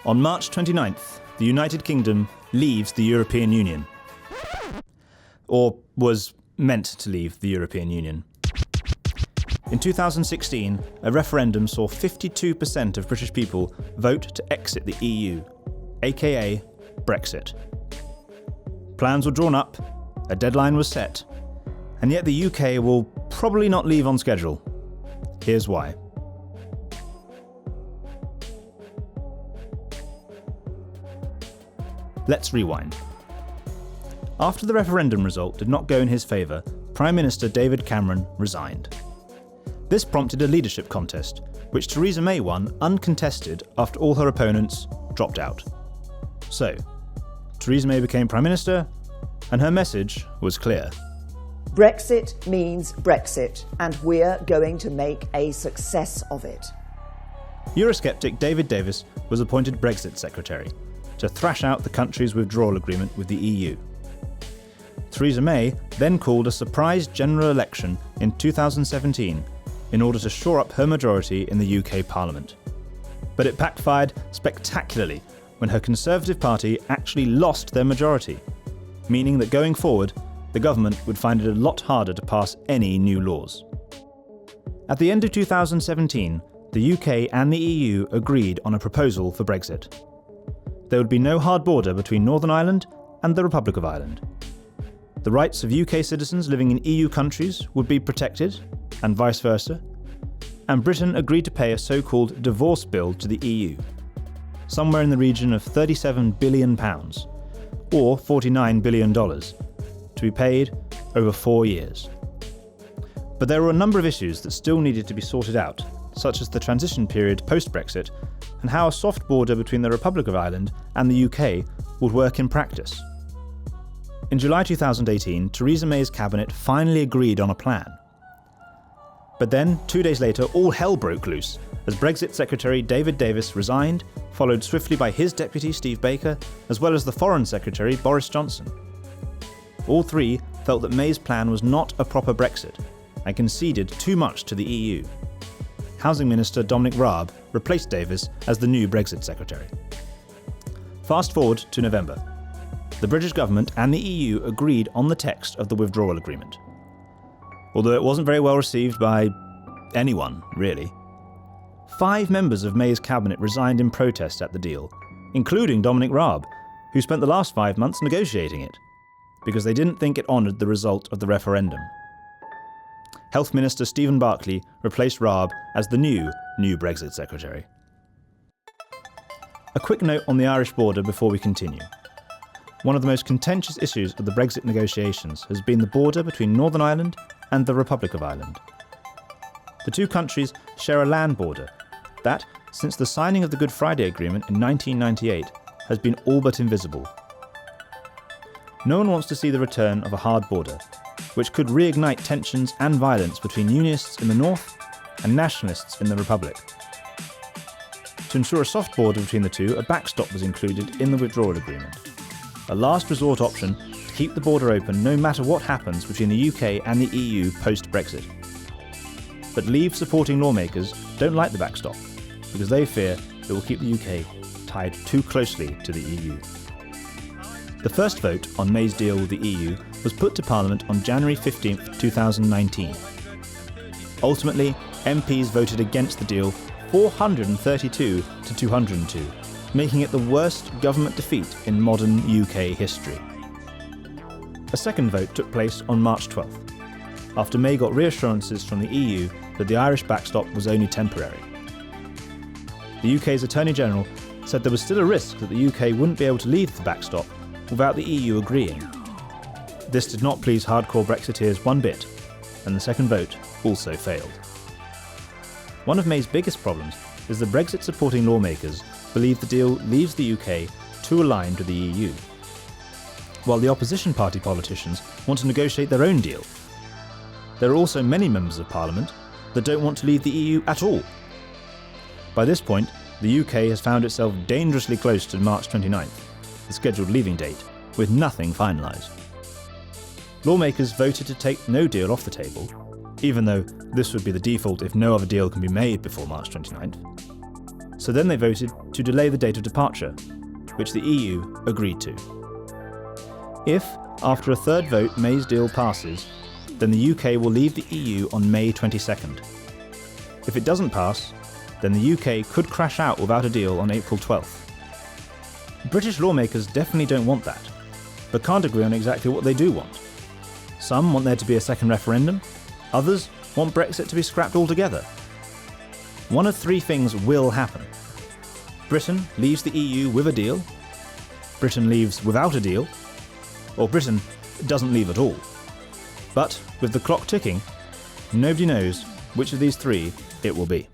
On March 29th, the United Kingdom leaves the European Union. Or was meant to leave the European Union. In 2016, a referendum saw 52% of British people vote to exit the EU, aka Brexit. Plans were drawn up, a deadline was set, and yet the UK will probably not leave on schedule. Here's why. Let's rewind. After the referendum result did not go in his favour, Prime Minister David Cameron resigned. This prompted a leadership contest, which Theresa May won uncontested after all her opponents dropped out. So, Theresa May became Prime Minister, and her message was clear. Brexit means Brexit, and we're going to make a success of it. Eurosceptic David Davis was appointed Brexit Secretary to thrash out the country's withdrawal agreement with the EU. Theresa May then called a surprise general election in 2017 in order to shore up her majority in the UK Parliament. But it backfired spectacularly when her Conservative Party actually lost their majority, meaning that going forward, the government would find it a lot harder to pass any new laws. At the end of 2017, the UK and the EU agreed on a proposal for Brexit. There would be no hard border between Northern Ireland and the Republic of Ireland. The rights of UK citizens living in EU countries would be protected, and vice versa, and Britain agreed to pay a so-called divorce bill to the EU, somewhere in the region of £37 billion, or $49 billion, to be paid over 4 years. But there were a number of issues that still needed to be sorted out, such as the transition period post-Brexit and how a soft border between the Republic of Ireland and the UK would work in practice. In July 2018, Theresa May's cabinet finally agreed on a plan. But then, 2 days later, all hell broke loose as Brexit Secretary David Davis resigned, followed swiftly by his deputy Steve Baker, as well as the Foreign Secretary Boris Johnson. All three felt that May's plan was not a proper Brexit and conceded too much to the EU. Housing Minister Dominic Raab replaced Davis as the new Brexit Secretary. Fast forward to November. The British government and the EU agreed on the text of the withdrawal agreement. Although it wasn't very well received by anyone, really. 5 members of May's cabinet resigned in protest at the deal, including Dominic Raab, who spent the last 5 months negotiating it, because they didn't think it honoured the result of the referendum. Health Minister Stephen Barclay replaced Raab as the new Brexit Secretary. A quick note on the Irish border before we continue. One of the most contentious issues of the Brexit negotiations has been the border between Northern Ireland and the Republic of Ireland. The two countries share a land border that, since the signing of the Good Friday Agreement in 1998, has been all but invisible. No one wants to see the return of a hard border, which could reignite tensions and violence between Unionists in the north and Nationalists in the Republic. To ensure a soft border between the two, a backstop was included in the withdrawal agreement, a last resort option to keep the border open no matter what happens between the UK and the EU post-Brexit. But Leave-supporting lawmakers don't like the backstop because they fear it will keep the UK tied too closely to the EU. The first vote on May's deal with the EU was put to Parliament on January 15, 2019. Ultimately, MPs voted against the deal 432 to 202, making it the worst government defeat in modern UK history. A second vote took place on March 12th, after May got reassurances from the EU that the Irish backstop was only temporary. The UK's Attorney General said there was still a risk that the UK wouldn't be able to leave the backstop without the EU agreeing. This did not please hardcore Brexiteers one bit, and the second vote also failed. One of May's biggest problems is that Brexit-supporting lawmakers believe the deal leaves the UK too aligned with the EU, while the opposition party politicians want to negotiate their own deal. There are also many members of Parliament that don't want to leave the EU at all. By this point, the UK has found itself dangerously close to March 29th, the scheduled leaving date, with nothing finalised. Lawmakers voted to take no deal off the table, even though this would be the default if no other deal can be made before March 29th. So then they voted to delay the date of departure, which the EU agreed to. If, after a third vote, May's deal passes, then the UK will leave the EU on May 22nd. If it doesn't pass, then the UK could crash out without a deal on April 12th. British lawmakers definitely don't want that, but can't agree on exactly what they do want. Some want there to be a second referendum, others want Brexit to be scrapped altogether. One of three things will happen. Britain leaves the EU with a deal, Britain leaves without a deal, or Britain doesn't leave at all. But with the clock ticking, nobody knows which of these three it will be.